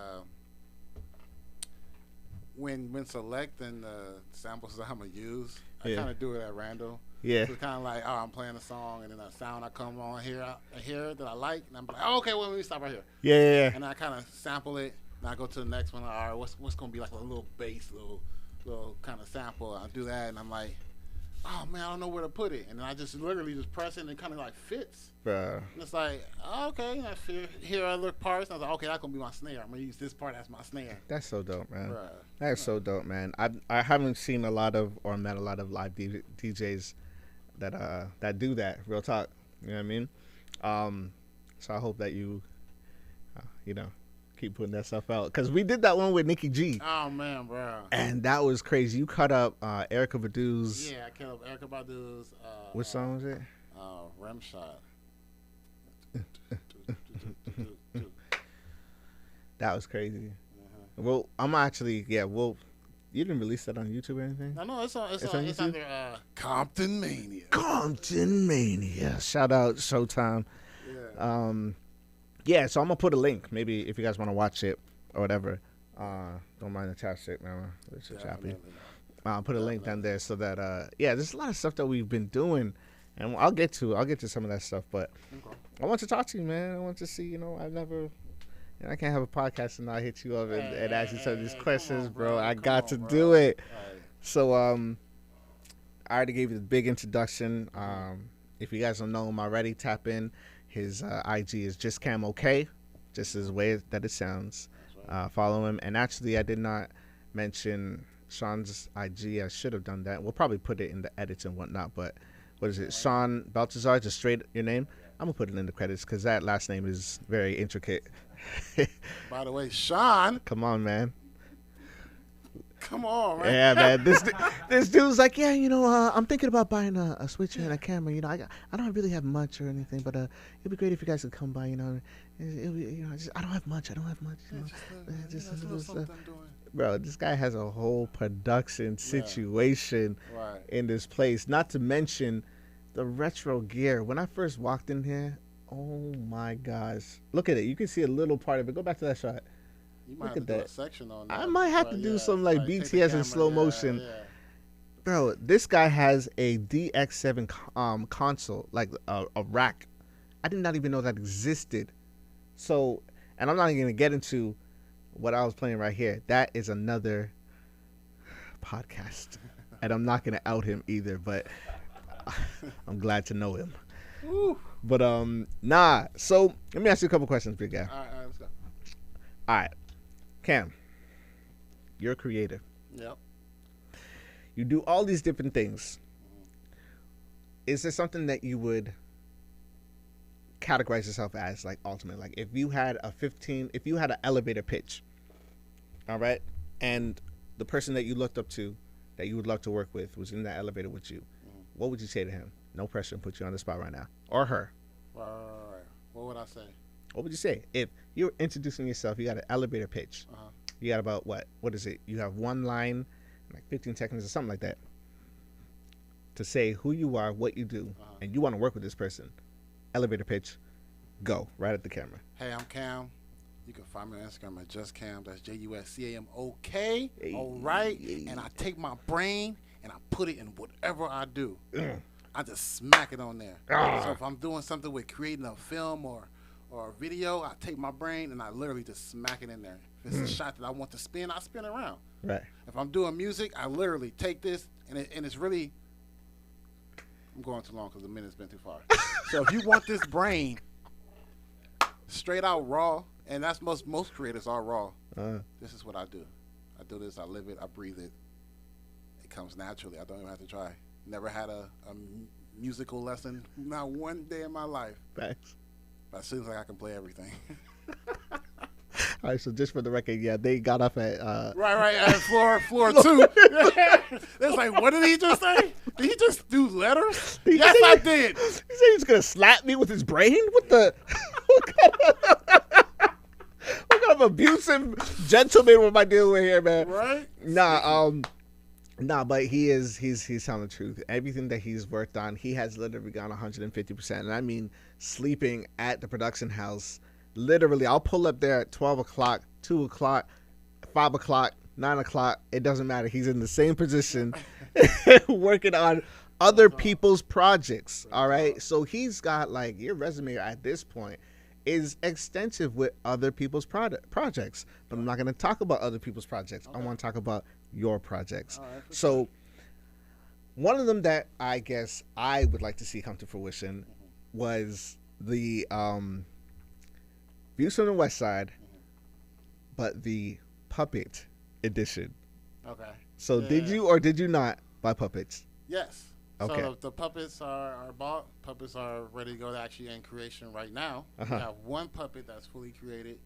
when selecting the samples that I'm gonna use, I kind of do it at random. Yeah. So it's kind of like, oh, I'm playing a song, and then a sound I come on here that I like, and I'm like, oh, okay, well, let me stop right here. Yeah. And I kind of sample it, and I go to the next one. All right, what's gonna be like a little bass, little kind of sample? I do that, and I'm like, oh man, I don't know where to put it, and then I just literally just press it, and it kind of like fits. Bruh. And it's like, oh, okay, I hear other parts. And I was like, okay, that's gonna be my snare. I'm gonna use this part as my snare. That's so dope, man. Bruh. That's so dope, man. I haven't seen a lot of or met a lot of live DJs that do that. Real talk. You know what I mean? So I hope that you keep putting that stuff out, because we did that one with Nikki G. Oh man, bro. And that was crazy. You cut up Erykah Badu's. Yeah, I cut up Erykah Badu's. Which song was it? Rim Shot. That was crazy. Well, I'm actually you didn't release that on YouTube or anything? No, it's on YouTube? under Compton Mania. Compton Mania. Shout out Showtime. Yeah. Yeah, so I'm gonna put a link. Maybe if you guys want to watch it or whatever. Don't mind the chat shit, man. It's a chappy. I'll put a link down there so that there's a lot of stuff that we've been doing, and I'll get to some of that stuff. But I want to talk to you, man. I want to see. I can't have a podcast and not hit you up and ask you some of these questions, bro. I got to do it. Right. So I already gave you the big introduction. If you guys don't know him already, tap in. His IG is just Cam OK, just as way that it sounds. Follow him. And actually, I did not mention Shawn's IG. I should have done that. We'll probably put it in the edits and whatnot. But what is it? Shawn Baltazor, just straight your name. I'm going to put it in the credits because that last name is very intricate. By the way, Shawn. Come on, man. Come on, man. Yeah, man. This dude's like, yeah, I'm thinking about buying a switcher and a camera. I don't really have much or anything, but it'd be great if you guys could come by. It'll be, I don't have much. Just bro, this guy has a whole production situation in this place. Not to mention the retro gear. When I first walked in here, oh my gosh, look at it. You can see a little part of it. Go back to that shot. You might have to do a section on that. I might have to do some like BTS in slow motion. Yeah. Bro, this guy has a DX7 console, like a rack. I did not even know that existed. So, and I'm not even going to get into what I was playing right here. That is another podcast. And I'm not going to out him either, but I'm glad to know him. Woo. But, nah. So, let me ask you a couple questions, big guy. All right, let's go. All right. Cam, you're a creator. Yep. You do all these different things. Is there something that you would categorize yourself as, like, ultimate? Like, if you had an elevator pitch, all right, and the person that you looked up to, that you would love to work with, was in that elevator with you, what would you say to him? No pressure, put you on the spot right now, or her. Right. What would I say? What would you say if you're introducing yourself? You got an elevator pitch. You got about what is it? You have one line, like 15 seconds or something like that, to say who you are, what you do, and you want to work with this person. Elevator pitch, go right at the camera. Hey, I'm Cam. You can find me on Instagram at JustCam. That's JUSCAMOK. Hey. All right. And I take my brain and I put it in whatever I do. I just smack it on there. So if I'm doing something with creating a film or a video, I take my brain and I literally just smack it in there. If it's a shot that I want to spin, I spin it around. Right. If I'm doing music, I literally take this and it's really. I'm going too long because the minute's been too far. So if you want this brain straight out raw, and that's most creators are raw. This is what I do. I do this. I live it. I breathe it. It comes naturally. I don't even have to try. Never had a musical lesson. Not one day in my life. Thanks. But it seems like I can play everything. All right. So just for the record, yeah, they got off at right at floor 2. It's like, what did he just say? Did he just do letters? Yes, I did. He said he's gonna slap me with his brain. What the? What kind of abusive gentleman am I dealing with here, man? Right? Nah, but he's telling the truth. Everything that he's worked on, he has literally gone 150%. And I mean, sleeping at the production house. Literally, I'll pull up there at 12 o'clock, 2 o'clock, 5 o'clock, 9 o'clock. It doesn't matter. He's in the same position working on other people's projects. All right. So he's got, like, your resume at this point is extensive with other people's projects. But I'm not going to talk about other people's projects. Okay. I want to talk about your projects. Right, so one of them that I guess I would like to see come to fruition was the Views from the West Side, but the Puppet edition. Okay. So did you or did you not buy puppets? Yes. Okay. So the puppets are bought. Puppets are ready to go to actually in creation right now. We have one puppet that's fully created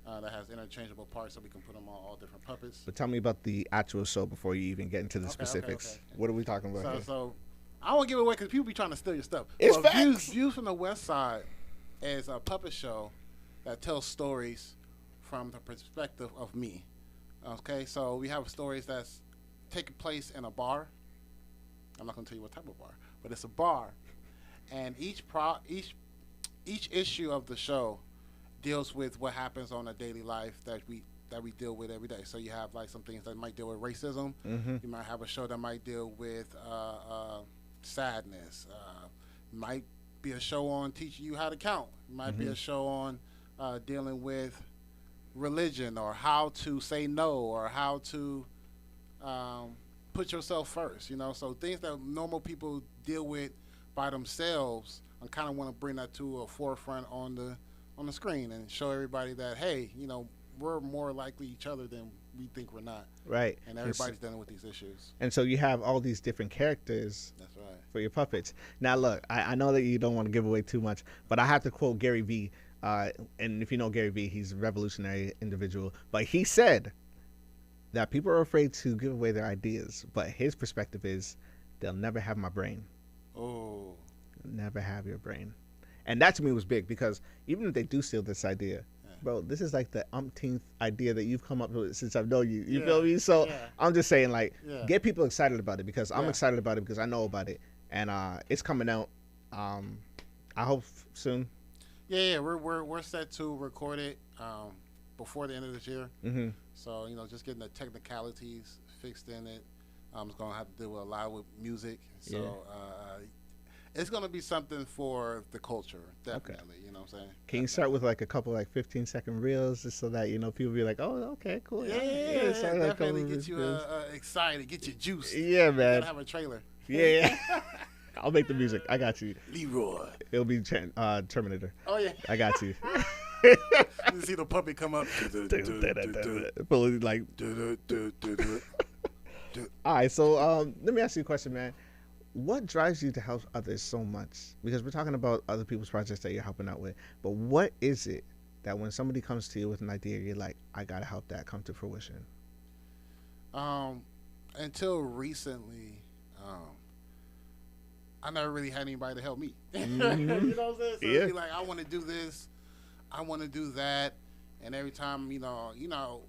that has interchangeable parts, so we can put them on all different puppets. But tell me about the actual show before you even get into the specifics. Okay. What are we talking about here? So I won't give it away because people be trying to steal your stuff. It's facts. Views from the West Side is a puppet show that tells stories from the perspective of me. Okay, so we have stories that's taking place in a bar. I'm not going to tell you what type of bar, but it's a bar, and each issue of the show deals with what happens on a daily life that we deal with every day. So you have like some things that might deal with racism. You might have a show that might deal with sadness. Might be a show on teaching you how to count. Might be a show on dealing with religion or how to say no or how to put yourself first, you know. So things that normal people deal with by themselves, I kind of want to bring that to a forefront on the screen and show everybody that, hey, you know, we're more likely each other than we think we're not. Right. And everybody's dealing with these issues. And so you have all these different characters. That's right. For your puppets. Now, look, I know that you don't want to give away too much, but I have to quote Gary Vee. And if you know Gary Vee, he's a revolutionary individual. But he said that people are afraid to give away their ideas. But his perspective is they'll never have my brain. Oh. Never have your brain. And that to me was big because even if they do steal this idea, bro, this is like the umpteenth idea that you've come up with since I've known you. You feel me? So I'm just saying, like, get people excited about it because I'm excited about it because I know about it. And it's coming out, I hope soon. Yeah, we're set to record it before the end of this year. So, you know, just getting the technicalities fixed in it. It's going to have to do a lot with music. So it's going to be something for the culture, definitely. Okay. You know what I'm saying? Can you start with like a couple like 15-second reels just so that, you know, people be like, oh, okay, cool. Yeah, definitely get you excited, get you juiced. Yeah, man. You gotta have a trailer. Yeah. I'll make the music. I got you. Leroy. It'll be Terminator. Oh, yeah. I got you. You see the puppet come up. Like. All right, so let me ask you a question, man. what drives you to help others so much? Because we're talking about other people's projects that you're helping out with, but what is it that when somebody comes to you with an idea, you're like, I gotta help that come to fruition? Until recently, I never really had anybody to help me. Mm-hmm. You know what I'm saying? So Yeah. it'd be like, I want to do this, I want to do that, and every time,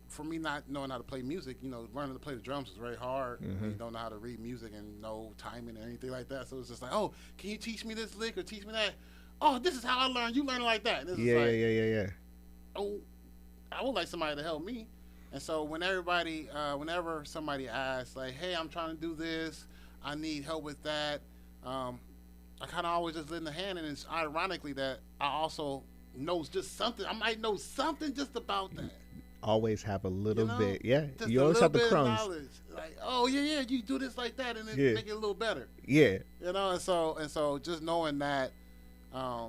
for me not knowing how to play music, learning to play the drums is very hard. Mm-hmm. When you don't know how to read music and know timing or anything like that. So it's just like, oh, can you teach me this lick or teach me that? Oh, this is how I learned. You learn it like that. And it's Yeah, like, yeah. oh, I would like somebody to help me. And so whenever somebody asks, like, hey, I'm trying to do this, I need help with that, I kind of always just lend a hand. And it's ironically that I also knows just something. I might know something just about that. Always have a little bit. Yeah. Just You a always little have the bit of crumbs. knowledge. Like, oh, yeah, you do this like that and then Yeah. make it a little better. Yeah. And so just knowing that, I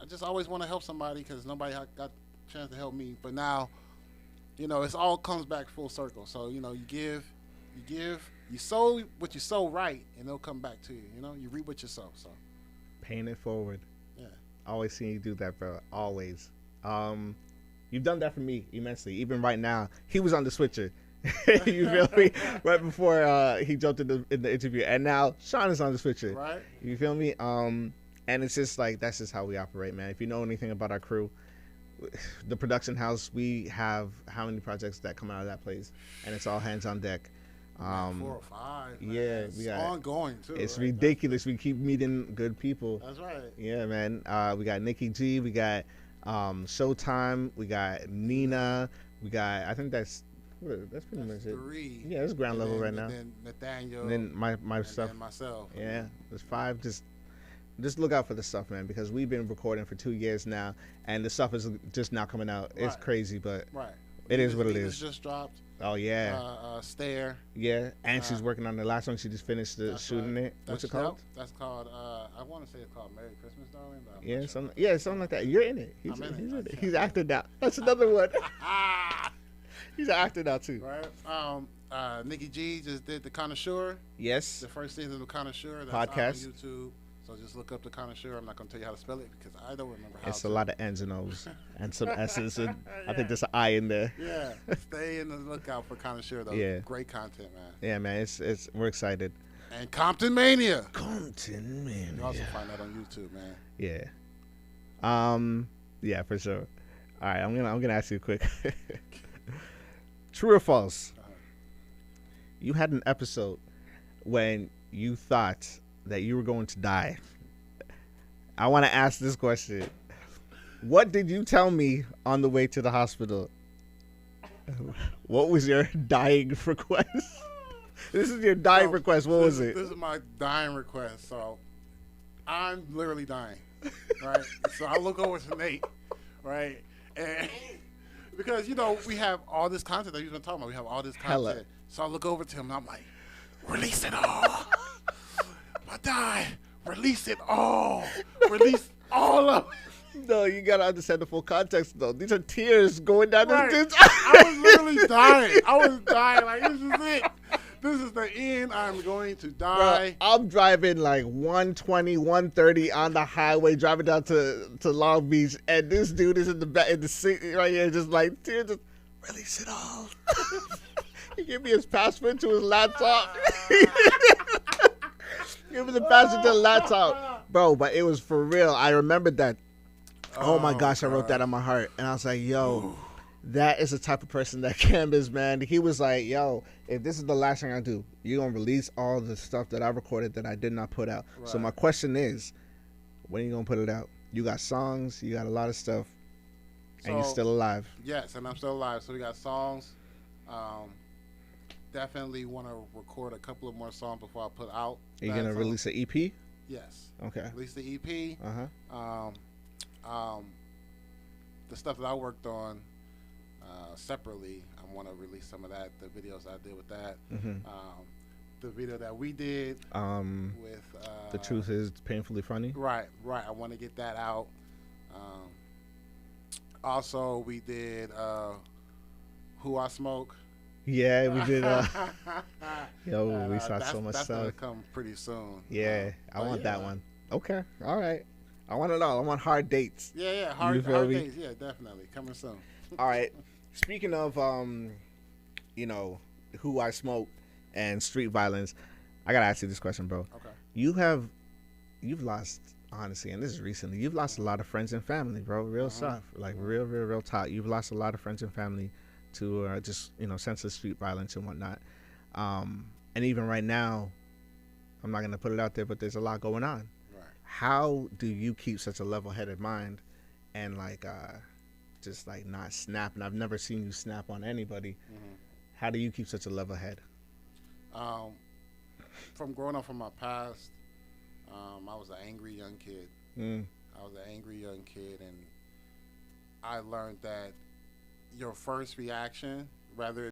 just always want to help somebody because nobody got a chance to help me. But now, it's all comes back full circle. So, you give, you sow what you sow right, and it'll come back to you. You reap what you sow. So, Paying it forward. yeah. Always seeing you do that, bro. Always. You've done that for me immensely. Even right now, he was on the switcher. You feel me? Right before he jumped in the interview, and now Shawn is on the switcher. Right. You feel me? And it's just like that's just how we operate, man. If you know anything about our crew, the production house, we have how many projects that come out of that place, and it's all hands on deck. 4 or 5. Man. Yeah, it's we got ongoing too. It's right? ridiculous. We keep meeting good people. That's right. Yeah, man. We got Nikki G. We got Showtime. We got Nina. We got. I think that's pretty much it. 3. Yeah, it's ground level right now. And then Nathaniel. And then my and stuff. then myself. Yeah, there's 5. Just look out for the stuff, man, because we've been recording for 2 years now, and the stuff is just now coming out. It's Right. crazy, but Right. it is what it Nina's is. just dropped. Oh yeah, Stare. yeah. And she's working on the last one. She just finished shooting it. What's it called? That's called. I want to say it's called Merry Christmas, Darling. But I'm Yeah, not sure. something like that. You're in it. He's I'm in in it. it. He's acting now. That's another one. He's an actor now too. Right. Nikki G just did The Connoisseur. Yes. The first season of The Connoisseur. That's Podcast. on YouTube. So just look up The Connoisseur. I'm not going to tell you how to spell it because I don't remember how It's to. a lot of N's and O's and some S's. And I think there's an I in there. Yeah. Stay in the lookout for Connoisseur, though. Yeah. Great content, man. Yeah, man. It's we're excited. And Compton Mania. Compton, man. You also find that on YouTube, man. Yeah. Yeah, for sure. All right, I'm gonna ask you a quick. True or false? You had an episode when you thought that you were going to die. I want to ask this question. What did you tell me on the way to the hospital? What was your dying request? This is your dying request. What was it? This is my dying request. So I'm literally dying, right? So I look over to Nate, right? And because, we have all this content that you've been talking about. We have all this content. Hella. So I look over to him and I'm like, release it all. I died. Release it all. Release all of it. No, you gotta understand the full context, though. These are tears going down Right. this. I was literally dying. I was dying. Like, this is it. This is the end. I'm going to die. Bro, I'm driving like 120, 130 on the highway, driving down to Long Beach, and this dude is in the back in the seat right here, just like tears, just release it all. He gave me his password to his laptop. Give me the password to the laptop, bro. But it was for real. I remembered that. Oh my gosh, I wrote that on my heart, and I was like, yo. That is the type of person that Cam is, man. He was like, yo, if this is the last thing I do, you're going to release all the stuff that I recorded that I did not put out. Right. So my question is, when are you going to put it out? You got songs, you got a lot of stuff, and you're still alive. Yes, and I'm still alive. So we got songs. Definitely want to record a couple of more songs before I put out. Are you going to release an EP? Yes. Okay. Release the EP. Uh-huh. The stuff that I worked on separately, I want to release some of that, the videos I did with that. Mm-hmm. The video that we did with The Truth Is Painfully Funny. Right. I want to get that out. Also, we did Who I Smoke. Yeah, we did. Yo, we saw that's so much that's gonna stuff. come pretty soon. Yeah, I But want yeah. that one. Okay, all right. I want it all. I want hard dates. Yeah, You feel hard me? days. Yeah, definitely coming soon. All right. Speaking of you know, who I smoke and street violence, I gotta ask you this question, bro. Okay. You've lost, honestly, and this is recently. You've lost a lot of friends and family, bro. Real stuff, like real talk. You've lost a lot of friends and family to just senseless street violence and whatnot. And even right now, I'm not gonna put it out there, but there's a lot going on. Right. How do you keep such a level-headed mind and like just like not snap? And I've never seen you snap on anybody. How do you keep such a level head? From growing up from my past, I was an angry young kid. I was an angry young kid, and I learned that your first reaction, rather